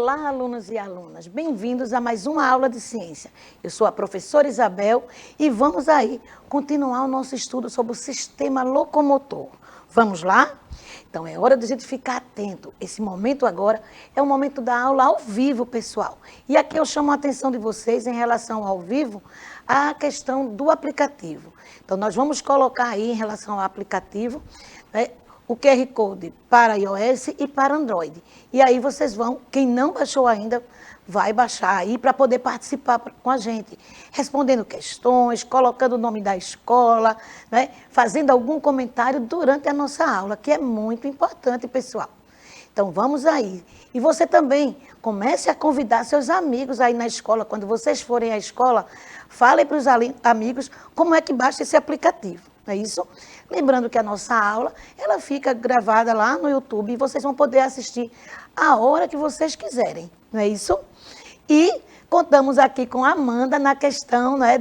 Olá, alunos e alunas, bem-vindos a mais uma aula de ciência. Eu sou a professora Isabel e vamos aí continuar o nosso estudo sobre o sistema locomotor. Vamos lá? Então é hora de a gente ficar atento. Esse momento agora é o momento da aula ao vivo, pessoal. E aqui eu chamo a atenção de vocês em relação ao vivo à questão do aplicativo. Então nós vamos colocar aí em relação ao aplicativo, né, o QR Code para iOS e para Android. E aí vocês vão, quem não baixou ainda, vai baixar aí para poder participar com a gente, respondendo questões, colocando o nome da escola, né, fazendo algum comentário durante a nossa aula, que é muito importante, pessoal. Então vamos aí. E você também comece a convidar seus amigos aí na escola. Quando vocês forem à escola, falem para os amigos como é que baixa esse aplicativo. Não é isso? Lembrando que a nossa aula, ela fica gravada lá no YouTube e vocês vão poder assistir a hora que vocês quiserem. Não é isso? E contamos aqui com a Amanda na questão, né,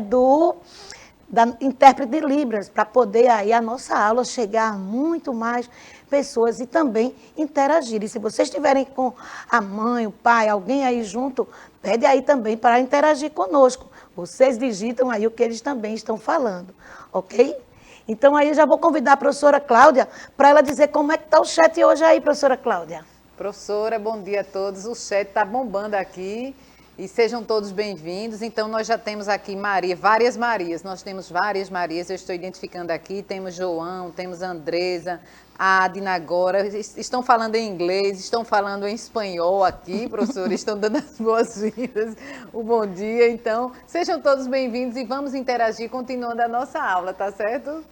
da intérprete de Libras, para poder aí a nossa aula chegar a muito mais pessoas e também interagir. E se vocês estiverem com a mãe, o pai, alguém aí junto, pede aí também para interagir conosco. Vocês digitam aí o que eles também estão falando, ok? Então aí eu já vou convidar a professora Cláudia para ela dizer como é que está o chat hoje aí, professora Cláudia. Professora, bom dia a todos. O chat está bombando aqui. E sejam todos bem-vindos. Então, nós já temos aqui Maria, várias Marias. Nós temos várias Marias, eu estou identificando aqui. Temos João, temos Andresa, a Adina agora. Estão falando em inglês, estão falando em espanhol aqui, professora. Estão dando as boas-vindas, o bom dia. Então, sejam todos bem-vindos e vamos interagir continuando a nossa aula, tá certo?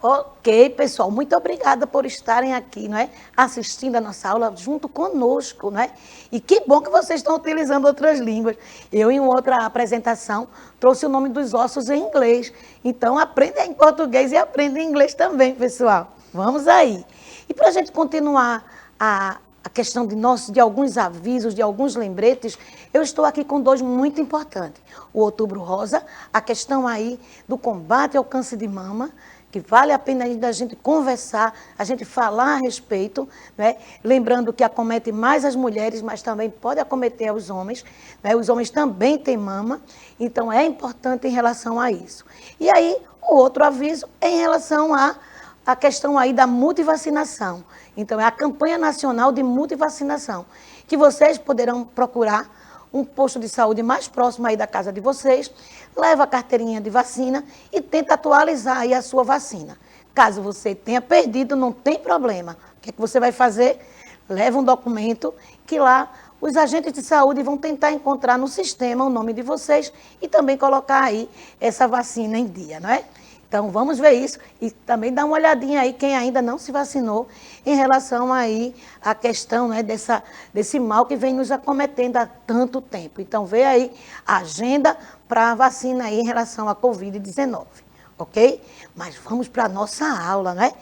Ok, pessoal, muito obrigada por estarem aqui, não é? Assistindo a nossa aula junto conosco, não é? E que bom que vocês estão utilizando outras línguas. Eu, em outra apresentação, trouxe o nome dos ossos em inglês. Então, aprenda em português e aprenda em inglês também, pessoal. Vamos aí. E para a gente continuar a questão de alguns avisos, de alguns lembretes, eu estou aqui com dois muito importantes. O Outubro Rosa, a questão aí do combate ao câncer de mama, que vale a pena ainda a gente conversar, a gente falar a respeito, né? Lembrando que acomete mais as mulheres, mas também pode acometer os homens, né? Os homens também têm mama, então é importante em relação a isso. E aí, o outro aviso é em relação à questão aí da multivacinação. Então, é a campanha nacional de multivacinação, que vocês poderão procurar um posto de saúde mais próximo aí da casa de vocês, leva a carteirinha de vacina e tenta atualizar aí a sua vacina. Caso você tenha perdido, não tem problema. O que é que você vai fazer? Leva um documento que lá os agentes de saúde vão tentar encontrar no sistema o nome de vocês e também colocar aí essa vacina em dia, não é? Então, vamos ver isso e também dá uma olhadinha aí quem ainda não se vacinou em relação aí à questão, né, desse mal que vem nos acometendo há tanto tempo. Então, vê aí a agenda para a vacina aí em relação à Covid-19, ok? Mas vamos para a nossa aula, né?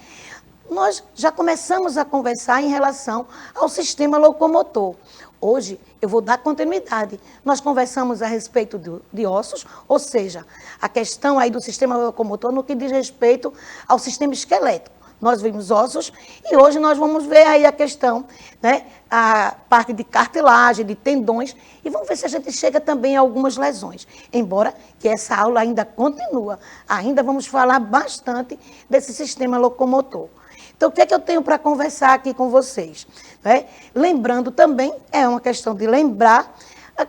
Nós já começamos a conversar em relação ao sistema locomotor. Hoje eu vou dar continuidade. Nós conversamos a respeito de ossos, ou seja, a questão aí do sistema locomotor no que diz respeito ao sistema esquelético. Nós vimos ossos e hoje nós vamos ver aí a questão, né, a parte de cartilagem, de tendões, e vamos ver se a gente chega também a algumas lesões. Embora que essa aula ainda continua, ainda vamos falar bastante desse sistema locomotor. Então, o que é que eu tenho para conversar aqui com vocês? Né? Lembrando também, é uma questão de lembrar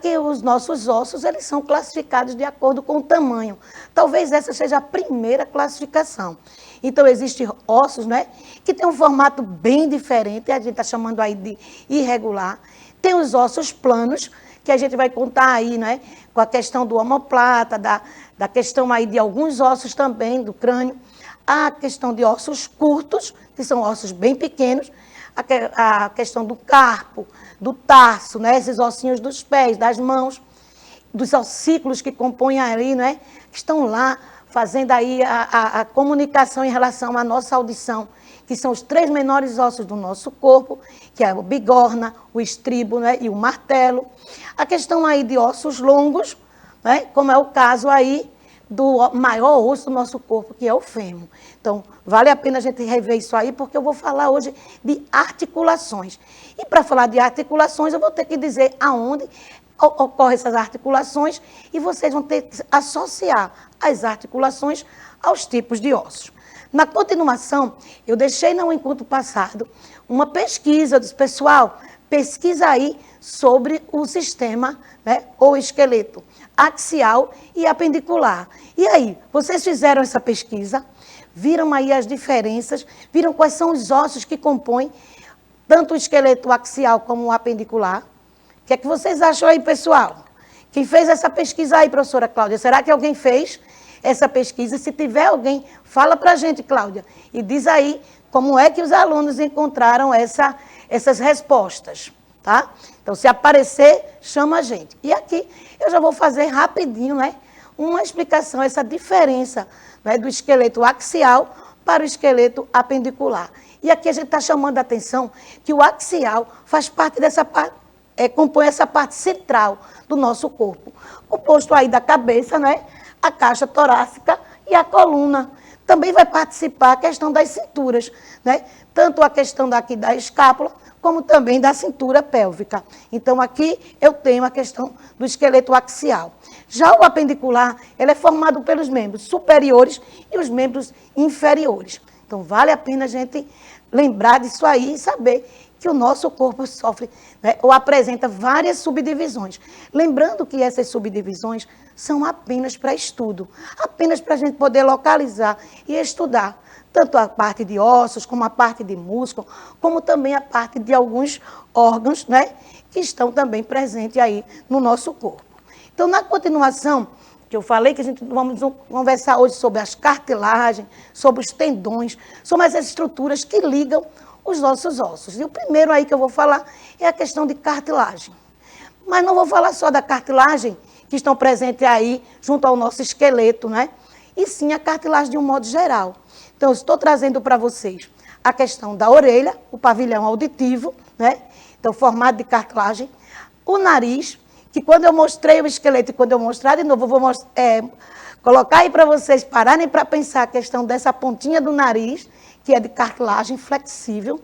que os nossos ossos, eles são classificados de acordo com o tamanho. Talvez essa seja a primeira classificação. Então, existem ossos, né, que têm um formato bem diferente, a gente está chamando aí de irregular. Tem os ossos planos, que a gente vai contar aí, né, com a questão do omoplata, da questão aí de alguns ossos também, do crânio. A questão de ossos curtos, que são ossos bem pequenos, a questão do carpo, do tarso, né? Esses ossinhos dos pés, das mãos, dos ossículos que compõem ali, né? Que estão lá fazendo aí a comunicação em relação à nossa audição, que são os 3 menores ossos do nosso corpo, que é o bigorna, o estribo, né? E o martelo. A questão aí de ossos longos, né? Como é o caso aí do maior osso do nosso corpo, que é o fêmur. Então, vale a pena a gente rever isso aí, porque eu vou falar hoje de articulações. E para falar de articulações, eu vou ter que dizer aonde ocorrem essas articulações e vocês vão ter que associar as articulações aos tipos de ossos. Na continuação, eu deixei no encontro passado uma pesquisa dos pessoal, pesquisa aí sobre o sistema, né, ou esqueleto axial e apendicular. E aí, vocês fizeram essa pesquisa, viram aí as diferenças, viram quais são os ossos que compõem tanto o esqueleto axial como o apendicular? O que é que vocês acham aí, pessoal? Quem fez essa pesquisa aí, professora Cláudia? Será que alguém fez essa pesquisa? Se tiver alguém, fala para a gente, Cláudia, e diz aí como é que os alunos encontraram essas respostas, tá? Então, se aparecer, chama a gente. E aqui eu já vou fazer rapidinho, né, uma explicação, essa diferença, né, do esqueleto axial para o esqueleto apendicular. E aqui a gente está chamando a atenção que o axial faz parte dessa parte, compõe essa parte central do nosso corpo, composto aí da cabeça, né, a caixa torácica e a coluna. Também vai participar a questão das cinturas, né, tanto a questão daqui da escápula, como também da cintura pélvica. Então, aqui eu tenho a questão do esqueleto axial. Já o apendicular, ele é formado pelos membros superiores e os membros inferiores. Então, vale a pena a gente lembrar disso aí e saber que o nosso corpo sofre, né, ou apresenta várias subdivisões. Lembrando que essas subdivisões são apenas para estudo, apenas para a gente poder localizar e estudar tanto a parte de ossos, como a parte de músculo, como também a parte de alguns órgãos, né, que estão também presentes aí no nosso corpo. Então, na continuação, que eu falei que a gente vamos conversar hoje sobre as cartilagens, sobre os tendões, sobre essas estruturas que ligam os nossos ossos. E o primeiro aí que eu vou falar é a questão de cartilagem. Mas não vou falar só da cartilagem, que estão presentes aí junto ao nosso esqueleto, né? E sim a cartilagem de um modo geral. Então, eu estou trazendo para vocês a questão da orelha, o pavilhão auditivo, né? Então, formado de cartilagem. O nariz, que quando eu mostrei o esqueleto e quando eu mostrar de novo, eu vou colocar aí para vocês pararem para pensar a questão dessa pontinha do nariz, que é de cartilagem flexível.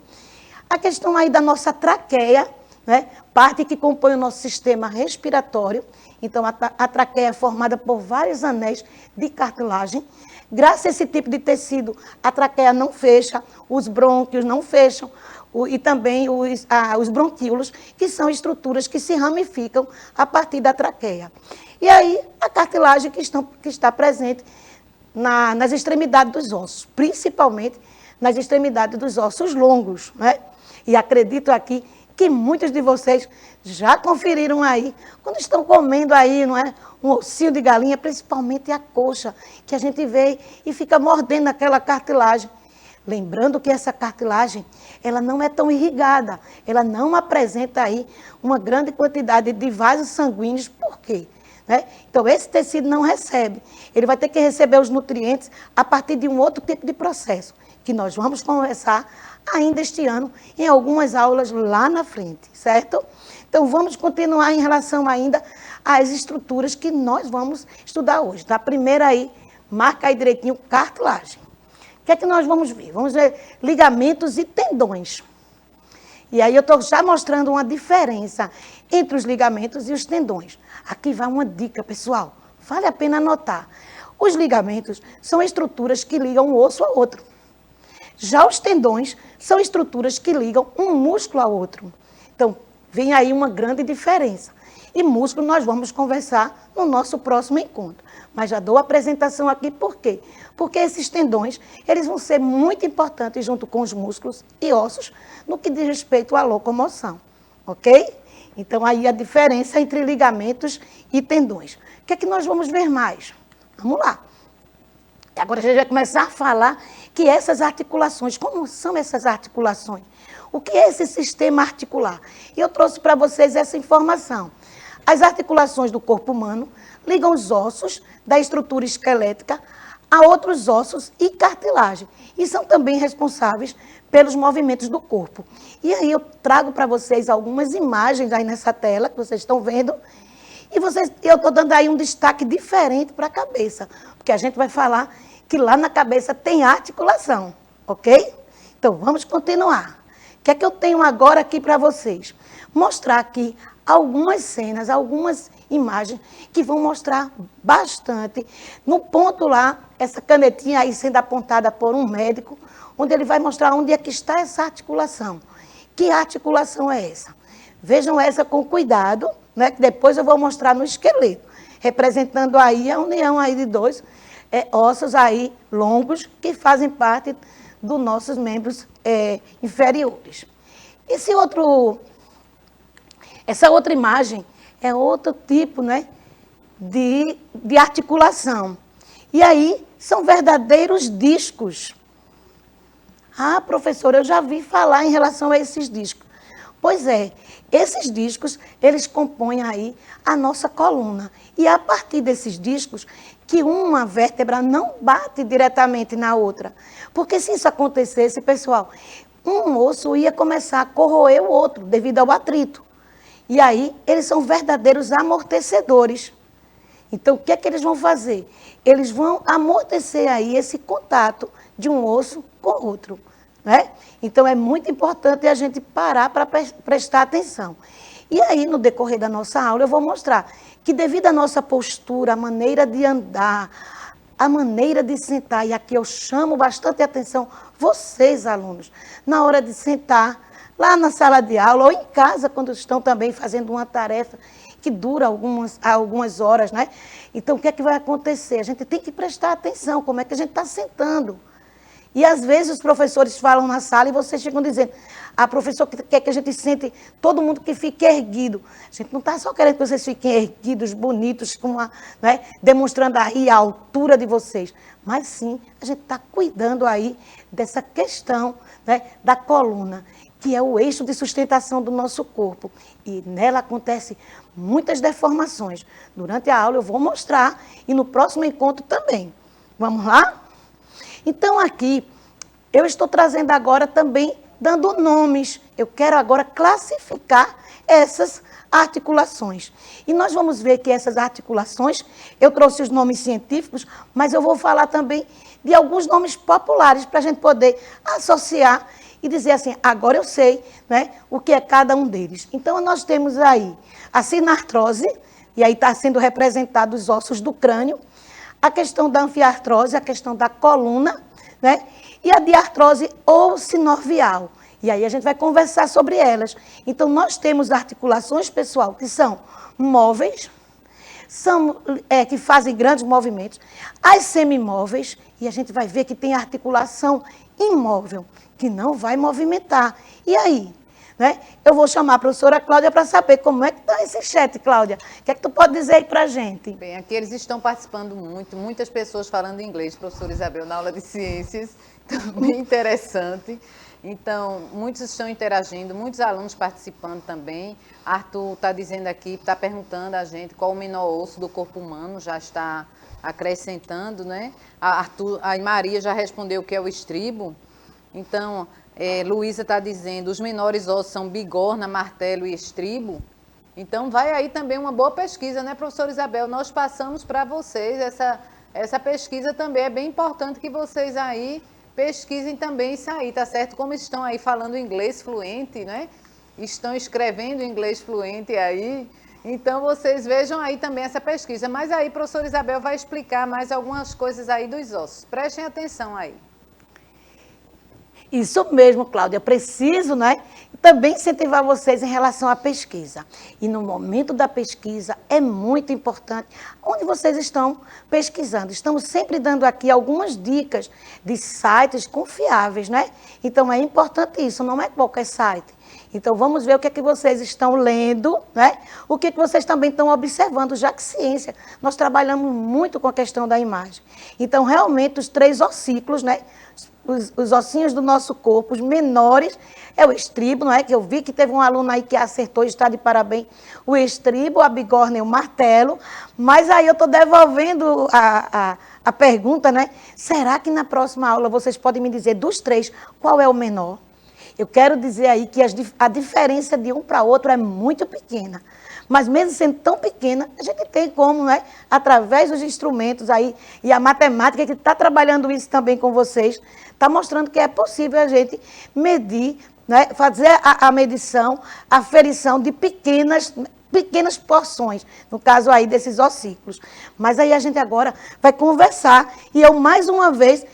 A questão aí da nossa traqueia, né? Parte que compõe o nosso sistema respiratório. Então, a traqueia é formada por vários anéis de cartilagem. Graças a esse tipo de tecido, a traqueia não fecha, os brônquios não fecham, e também os bronquíolos, que são estruturas que se ramificam a partir da traqueia. E aí, a cartilagem que está presente nas extremidades dos ossos, principalmente nas extremidades dos ossos longos, né? E acredito aqui que muitos de vocês já conferiram aí, quando estão comendo aí, não é? Um ossinho de galinha, principalmente a coxa, que a gente vê e fica mordendo aquela cartilagem. Lembrando que essa cartilagem, ela não é tão irrigada, ela não apresenta aí uma grande quantidade de vasos sanguíneos. Por quê? Né? Então, esse tecido não recebe. Ele vai ter que receber os nutrientes a partir de um outro tipo de processo, que nós vamos conversar ainda este ano em algumas aulas lá na frente, certo? Então, vamos continuar em relação ainda às estruturas que nós vamos estudar hoje. Tá? A primeira aí, marca aí direitinho, cartilagem. O que é que nós vamos ver? Vamos ver ligamentos e tendões. E aí eu estou já mostrando uma diferença entre os ligamentos e os tendões. Aqui vai uma dica, pessoal. Vale a pena anotar. Os ligamentos são estruturas que ligam um osso ao outro. Já os tendões são estruturas que ligam um músculo ao outro. Então, vem aí uma grande diferença. E músculo nós vamos conversar no nosso próximo encontro. Mas já dou a apresentação aqui, por quê? Porque esses tendões, eles vão ser muito importantes junto com os músculos e ossos no que diz respeito à locomoção, ok? Então, aí a diferença entre ligamentos e tendões. O que é que nós vamos ver mais? Vamos lá. Agora a gente vai começar a falar que essas articulações, como são essas articulações? O que é esse sistema articular? E eu trouxe para vocês essa informação. As articulações do corpo humano ligam os ossos da estrutura esquelética a outros ossos e cartilagem. E são também responsáveis pelos movimentos do corpo. E aí eu trago para vocês algumas imagens aí nessa tela, que vocês estão vendo, E eu estou dando aí um destaque diferente para a cabeça, porque a gente vai falar que lá na cabeça tem articulação, ok? Então, vamos continuar. O que é que eu tenho agora aqui para vocês? Mostrar aqui algumas cenas, algumas imagens que vão mostrar bastante. No ponto lá, essa canetinha aí sendo apontada por um médico, onde ele vai mostrar onde é que está essa articulação. Que articulação é essa? Vejam essa com cuidado, né, que depois eu vou mostrar no esqueleto, representando aí a união aí de dois ossos aí longos que fazem parte dos nossos membros inferiores. Essa outra imagem é outro tipo, né, de articulação. E aí são verdadeiros discos. Ah, professora, eu já vi falar em relação a esses discos. Pois é, esses discos, eles compõem aí a nossa coluna. E é a partir desses discos que uma vértebra não bate diretamente na outra. Porque se isso acontecesse, pessoal, um osso ia começar a corroer o outro devido ao atrito. E aí, eles são verdadeiros amortecedores. Então, o que é que eles vão fazer? Eles vão amortecer aí esse contato de um osso com outro, né? Então, é muito importante a gente parar para prestar atenção. E aí, no decorrer da nossa aula, eu vou mostrar que devido à nossa postura, a maneira de andar, a maneira de sentar, e aqui eu chamo bastante atenção vocês, alunos, na hora de sentar, lá na sala de aula ou em casa, quando estão também fazendo uma tarefa que dura algumas horas, né? Então, o que é que vai acontecer? A gente tem que prestar atenção, como é que a gente está sentando. E, às vezes, os professores falam na sala e vocês ficam dizendo, a professora quer que a gente sente todo mundo que fique erguido. A gente não está só querendo que vocês fiquem erguidos, bonitos, né, demonstrando aí a altura de vocês. Mas, sim, a gente está cuidando aí dessa questão, né, da coluna, que é o eixo de sustentação do nosso corpo. E nela acontecem muitas deformações. Durante a aula eu vou mostrar e no próximo encontro também. Vamos lá? Então aqui eu estou trazendo agora também, dando nomes. Eu quero agora classificar essas articulações. E nós vamos ver que essas articulações, eu trouxe os nomes científicos, mas eu vou falar também de alguns nomes populares para a gente poder associar e dizer assim, agora eu sei, né, o que é cada um deles. Então, nós temos aí a sinartrose, e aí está sendo representado os ossos do crânio, a questão da anfiartrose, a questão da coluna, né, e a diartrose ou sinovial. E aí a gente vai conversar sobre elas. Então, nós temos articulações, pessoal, que são móveis, que fazem grandes movimentos, as semimóveis, e a gente vai ver que tem articulação imóvel, que não vai movimentar. E aí? Né? Eu vou chamar a professora Cláudia para saber como é que está esse chat, Cláudia. O que é que tu pode dizer aí para a gente? Bem, aqui eles estão participando muito, muitas pessoas falando inglês, professora Isabel, na aula de ciências, bem interessante. Então, muitos estão interagindo, muitos alunos participando também. Arthur está dizendo aqui, está perguntando a gente qual o menor osso do corpo humano, já está acrescentando, né? A Maria já respondeu o que é o estribo. Então, Luísa está dizendo, os menores ossos são bigorna, martelo e estribo. Então, vai aí também uma boa pesquisa, né, professora Isabel? Nós passamos para vocês essa pesquisa também. É bem importante que vocês aí pesquisem também isso aí, tá certo? Como estão aí falando inglês fluente, né? Estão escrevendo inglês fluente aí. Então, vocês vejam aí também essa pesquisa. Mas aí, professora Isabel vai explicar mais algumas coisas aí dos ossos. Prestem atenção aí. Isso mesmo, Cláudia. Preciso, né, também incentivar vocês em relação à pesquisa. E no momento da pesquisa é muito importante onde vocês estão pesquisando. Estamos sempre dando aqui algumas dicas de sites confiáveis, né? Então é importante isso, não é qualquer site. Então vamos ver o que é que vocês estão lendo, né? O que é que vocês também estão observando, já que ciência, nós trabalhamos muito com a questão da imagem. Então realmente os 3 ossículos, né? Os ossinhos do nosso corpo, os menores, é o estribo, não é? Que eu vi que teve um aluno aí que acertou e está de parabéns. O estribo, a bigorna e o martelo. Mas aí eu estou devolvendo a pergunta, né? Será que na próxima aula vocês podem me dizer dos 3 qual é o menor? Eu quero dizer aí que a diferença de um para outro é muito pequena. Mas mesmo sendo tão pequena, a gente tem como, né, através dos instrumentos aí, e a matemática que está trabalhando isso também com vocês, está mostrando que é possível a gente medir, né, fazer a medição, a aferição de pequenas porções, no caso aí desses ossículos. Mas aí a gente agora vai conversar, e eu mais uma vez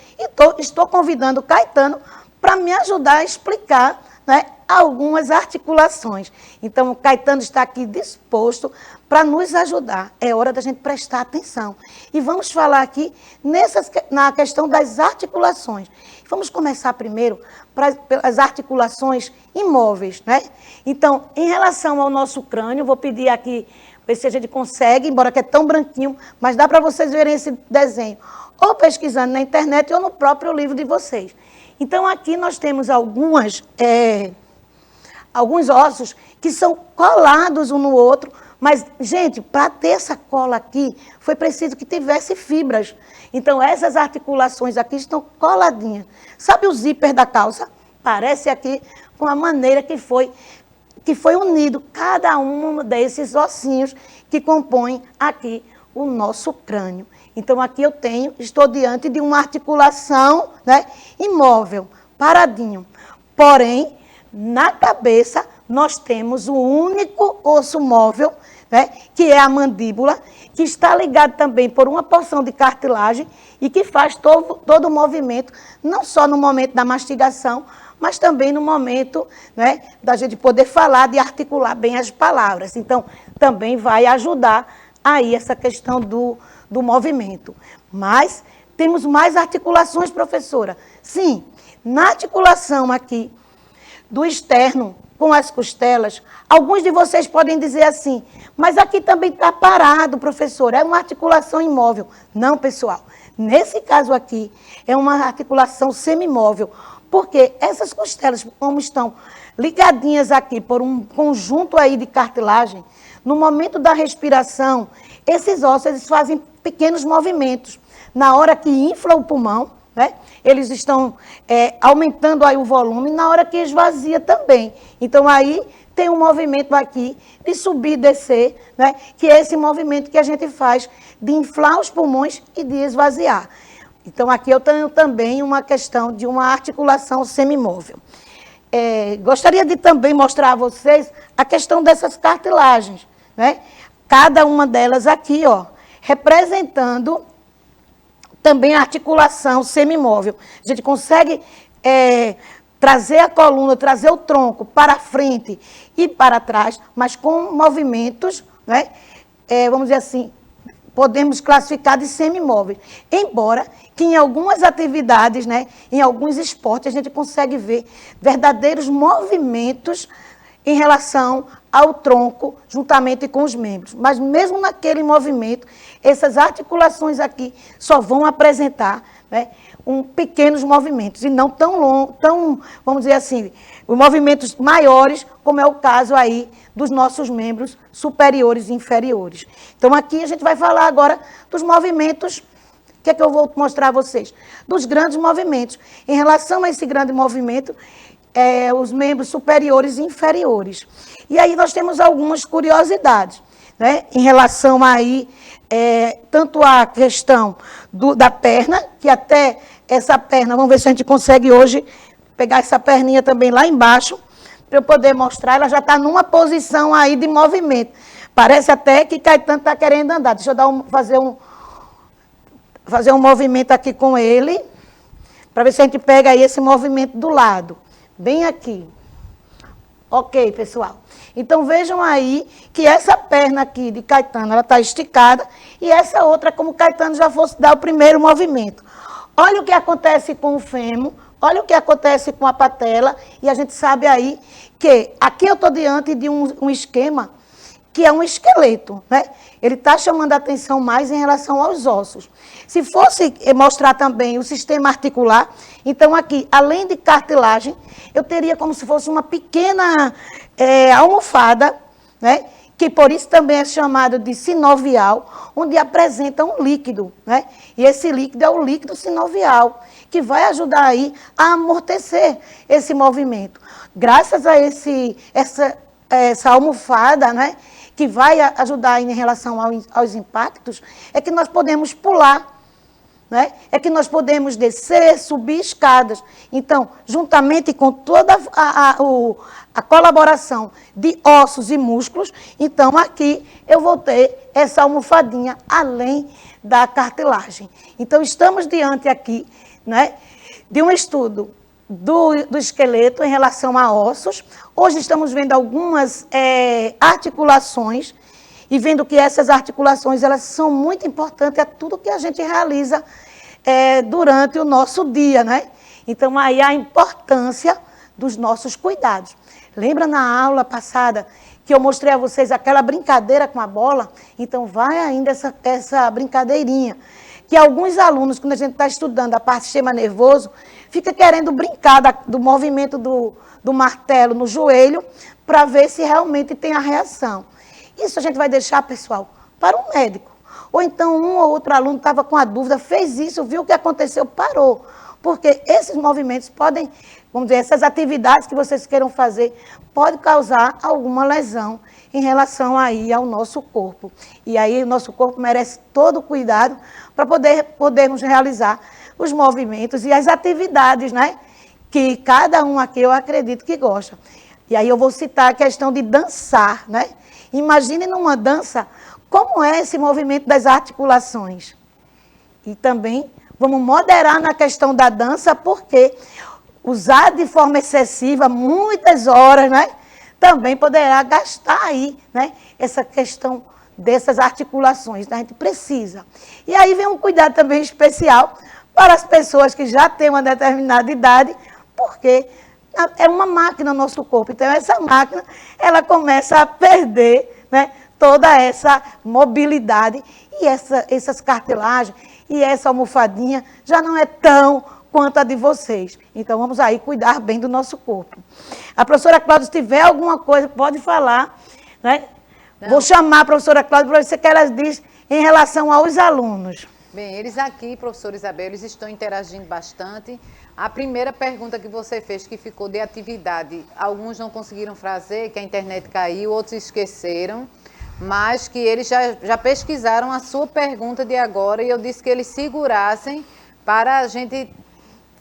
estou convidando o Caetano para me ajudar a explicar, né, algumas articulações. Então, o Caetano está aqui disposto para nos ajudar. É hora da gente prestar atenção. E vamos falar aqui na questão das articulações. Vamos começar primeiro pelas articulações imóveis, né? Então, em relação ao nosso crânio, vou pedir aqui, ver se a gente consegue, embora que é tão branquinho, mas dá para vocês verem esse desenho, ou pesquisando na internet ou no próprio livro de vocês. Então, aqui nós temos alguns ossos que são colados um no outro, mas, gente, para ter essa cola aqui, foi preciso que tivesse fibras. Então, essas articulações aqui estão coladinhas. Sabe o zíper da calça? Parece aqui com a maneira que foi unido cada um desses ossinhos que compõem aqui o nosso crânio. Então, aqui estou diante de uma articulação, né, imóvel, paradinho. Porém, na cabeça, nós temos o único osso móvel, né, que é a mandíbula, que está ligado também por uma porção de cartilagem e que faz todo o movimento, não só no momento da mastigação, mas também no momento, né, da gente poder falar, de articular bem as palavras. Então, também vai ajudar aí essa questão do movimento. Mas temos mais articulações, professora. Sim, na articulação aqui do externo com as costelas, alguns de vocês podem dizer assim, mas aqui também está parado, professor, é uma articulação imóvel. Não, pessoal, nesse caso aqui é uma articulação semimóvel, porque essas costelas, como estão ligadinhas aqui por um conjunto aí de cartilagem, no momento da respiração, esses ossos eles fazem pequenos movimentos. Na hora que infla o pulmão, né, eles estão aumentando aí o volume, na hora que esvazia também. Então, aí tem um movimento aqui de subir e descer, né, que é esse movimento que a gente faz de inflar os pulmões e de esvaziar. Então, aqui eu tenho também uma questão de uma articulação semimóvel. Gostaria de também mostrar a vocês a questão dessas cartilagens, né? Cada uma delas aqui, ó, representando também a articulação semimóvel. A gente consegue trazer a coluna, trazer o tronco para frente e para trás, mas com movimentos, né? Vamos dizer assim, podemos classificar de semimóveis. Embora que em algumas atividades, né, em alguns esportes, a gente consegue ver verdadeiros movimentos em relação ao tronco, juntamente com os membros. Mas mesmo naquele movimento, essas articulações aqui só vão apresentar, né, pequenos movimentos, e não tão longos, vamos dizer assim, os movimentos maiores, como é o caso aí dos nossos membros superiores e inferiores. Então, aqui a gente vai falar agora dos movimentos, o que é que eu vou mostrar a vocês? Dos grandes movimentos. Em relação a esse grande movimento, os membros superiores e inferiores. E aí nós temos algumas curiosidades, né, em relação aí, tanto a questão da perna, que até essa perna, vamos ver se a gente consegue hoje pegar essa perninha também lá embaixo, para eu poder mostrar, ela já está numa posição aí de movimento. Parece até que Caetano está querendo andar. Deixa eu fazer um movimento aqui com ele, para ver se a gente pega aí esse movimento do lado. Bem aqui. Ok, pessoal. Então, vejam aí que essa perna aqui de Caetano, ela está esticada, e essa outra, como Caetano já fosse dar o primeiro movimento. Olha o que acontece com o fêmur, olha o que acontece com a patela, e a gente sabe aí que aqui eu estou diante de um esquema que é um esqueleto, né? Ele está chamando a atenção mais em relação aos ossos. Se fosse mostrar também o sistema articular, então aqui, além de cartilagem, eu teria como se fosse uma pequena almofada, né? Que por isso também é chamado de sinovial, onde apresenta um líquido, né? E esse líquido é o líquido sinovial, que vai ajudar aí a amortecer esse movimento. Graças a essa almofada, né, que vai ajudar em relação aos impactos, é que nós podemos pular, né? É que nós podemos descer, subir escadas. Então, juntamente com toda a colaboração de ossos e músculos, então aqui eu vou ter essa almofadinha além da cartilagem. Então, estamos diante aqui, né, de um estudo do esqueleto em relação a ossos. Hoje estamos vendo algumas articulações e vendo que essas articulações elas são muito importantes a tudo que a gente realiza durante o nosso dia, né? Então, aí a importância dos nossos cuidados. Lembra na aula passada que eu mostrei a vocês aquela brincadeira com a bola? Então, vai ainda essa brincadeirinha. Que alguns alunos, quando a gente está estudando a parte do sistema nervoso, fica querendo brincar do movimento do martelo no joelho para ver se realmente tem a reação. Isso a gente vai deixar, pessoal, para um médico. Ou então um ou outro aluno estava com a dúvida, fez isso, viu o que aconteceu, parou. Porque esses movimentos podem, vamos dizer, essas atividades que vocês queiram fazer, pode causar alguma lesão em relação aí ao nosso corpo. E aí o nosso corpo merece todo o cuidado para podermos realizar os movimentos e as atividades, né? Que cada um aqui eu acredito que gosta. E aí eu vou citar a questão de dançar, né? Imagine numa dança, como é esse movimento das articulações. E também vamos moderar na questão da dança, porque usar de forma excessiva, muitas horas, né? Também poderá gastar aí, né? Essa questão dessas articulações, né? A gente precisa. E aí vem um cuidado também especial para as pessoas que já têm uma determinada idade, porque é uma máquina no nosso corpo. Então, essa máquina, ela começa a perder, né, toda essa mobilidade e essas cartilagens e essa almofadinha já não é tão quanto a de vocês. Então, vamos aí cuidar bem do nosso corpo. A professora Cláudia, se tiver alguma coisa, pode falar, né? Vou chamar a professora Cláudia para ver o que ela diz em relação aos alunos. Bem, eles aqui, professora Isabel, eles estão interagindo bastante. A primeira pergunta que você fez, que ficou de atividade, alguns não conseguiram fazer, que a internet caiu, outros esqueceram, mas que eles já pesquisaram a sua pergunta de agora e eu disse que eles segurassem para a gente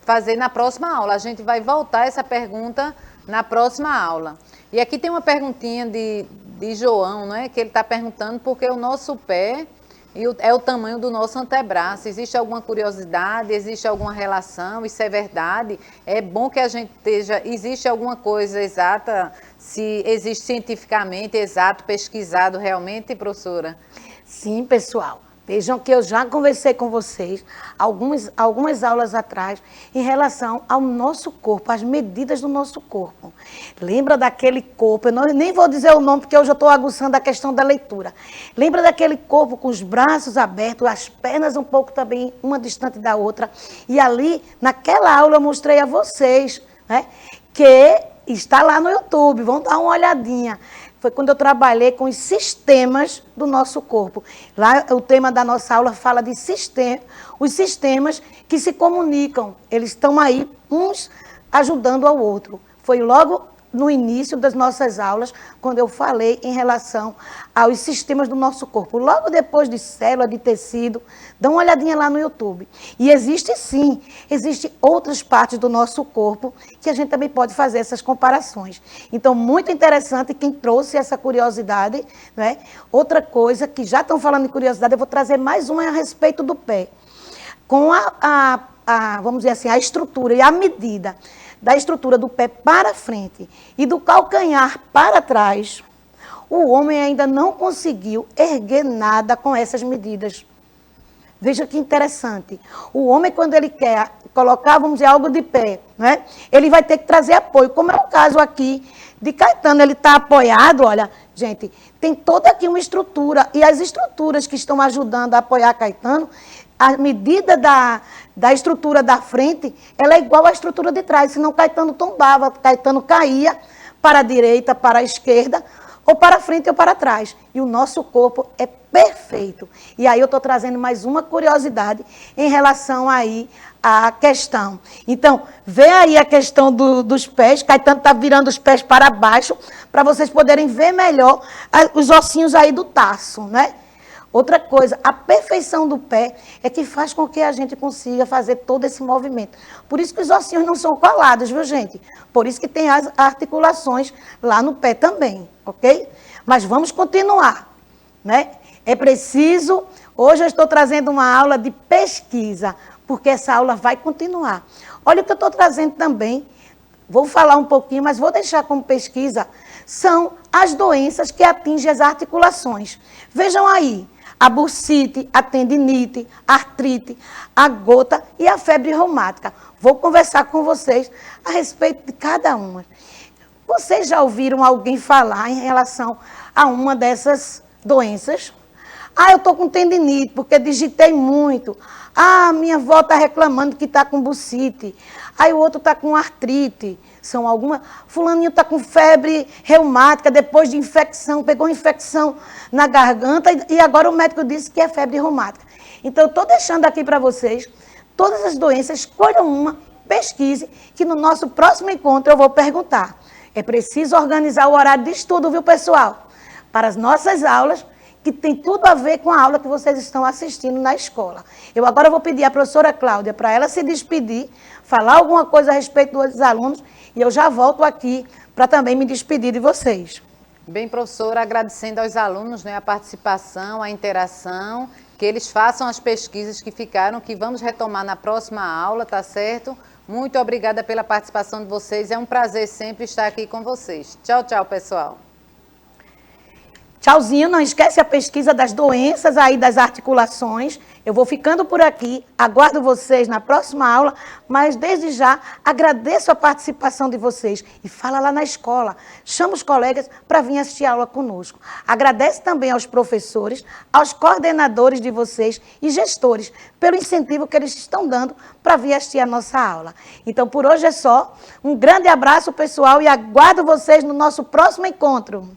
fazer na próxima aula. A gente vai voltar essa pergunta na próxima aula. E aqui tem uma perguntinha de João, né, que ele está perguntando por que o nosso pé é o tamanho do nosso antebraço. Existe alguma curiosidade? Existe alguma relação? Isso é verdade? É bom que a gente esteja... Existe alguma coisa exata? Se existe cientificamente, exato, pesquisado realmente, professora? Sim, pessoal. Vejam que eu já conversei com vocês algumas aulas atrás em relação ao nosso corpo, as medidas do nosso corpo. Lembra daquele corpo, eu nem vou dizer o nome porque eu já estou aguçando a questão da leitura. Lembra daquele corpo com os braços abertos, as pernas um pouco também, uma distante da outra. E ali, naquela aula, eu mostrei a vocês, né, que está lá no YouTube, vão dar uma olhadinha. Foi quando eu trabalhei com os sistemas do nosso corpo. Lá o tema da nossa aula fala de os sistemas que se comunicam. Eles estão aí, uns ajudando ao outro. Foi logo no início das nossas aulas, quando eu falei em relação aos sistemas do nosso corpo. Logo depois de célula, de tecido, dá uma olhadinha lá no YouTube. E existe sim, existem outras partes do nosso corpo que a gente também pode fazer essas comparações. Então, muito interessante quem trouxe essa curiosidade, né? Outra coisa, que já estão falando de curiosidade, eu vou trazer mais uma a respeito do pé. Com vamos dizer assim, a estrutura e a medida da estrutura do pé para frente e do calcanhar para trás, o homem ainda não conseguiu erguer nada com essas medidas. Veja que interessante. O homem, quando ele quer colocar, vamos dizer, algo de pé, né, ele vai ter que trazer apoio, como é o caso aqui de Caetano. Ele está apoiado, olha, gente, tem toda aqui uma estrutura, e as estruturas que estão ajudando a apoiar Caetano, a medida da estrutura da frente, ela é igual à estrutura de trás, senão Caetano tombava, Caetano caía para a direita, para a esquerda, ou para frente ou para trás. E o nosso corpo é perfeito. E aí eu estou trazendo mais uma curiosidade em relação aí à questão. Então, vê aí a questão dos pés. Caetano está virando os pés para baixo, para vocês poderem ver melhor os ossinhos aí do taço, né? Outra coisa, a perfeição do pé é que faz com que a gente consiga fazer todo esse movimento. Por isso que os ossinhos não são colados, viu, gente? Por isso que tem as articulações lá no pé também, ok? Mas vamos continuar, né? É preciso... Hoje eu estou trazendo uma aula de pesquisa, porque essa aula vai continuar. Olha o que eu estou trazendo também. Vou falar um pouquinho, mas vou deixar como pesquisa. São as doenças que atingem as articulações. Vejam aí. A bursite, a tendinite, a artrite, a gota e a febre reumática. Vou conversar com vocês a respeito de cada uma. Vocês já ouviram alguém falar em relação a uma dessas doenças? Ah, eu estou com tendinite porque digitei muito. Ah, minha avó está reclamando que está com bursite. Aí o outro está com artrite. São algumas. Fulaninho está com febre reumática depois de infecção, pegou infecção na garganta e agora o médico disse que é febre reumática. Então, eu estou deixando aqui para vocês todas as doenças, escolham uma, pesquise, que no nosso próximo encontro eu vou perguntar. É preciso organizar o horário de estudo, viu, pessoal? Para as nossas aulas, que tem tudo a ver com a aula que vocês estão assistindo na escola. Eu agora vou pedir à professora Cláudia para ela se despedir, falar alguma coisa a respeito dos alunos, e eu já volto aqui para também me despedir de vocês. Bem, professora, agradecendo aos alunos, né, a participação, a interação, que eles façam as pesquisas que ficaram, que vamos retomar na próxima aula, tá certo? Muito obrigada pela participação de vocês, é um prazer sempre estar aqui com vocês. Tchau, tchau, pessoal. Tchauzinho, não esquece a pesquisa das doenças aí das articulações. Eu vou ficando por aqui, aguardo vocês na próxima aula, mas desde já agradeço a participação de vocês e fala lá na escola, chama os colegas para vir assistir a aula conosco. Agradeço também aos professores, aos coordenadores de vocês e gestores pelo incentivo que eles estão dando para vir assistir a nossa aula. Então, por hoje é só. Um grande abraço, pessoal, e aguardo vocês no nosso próximo encontro.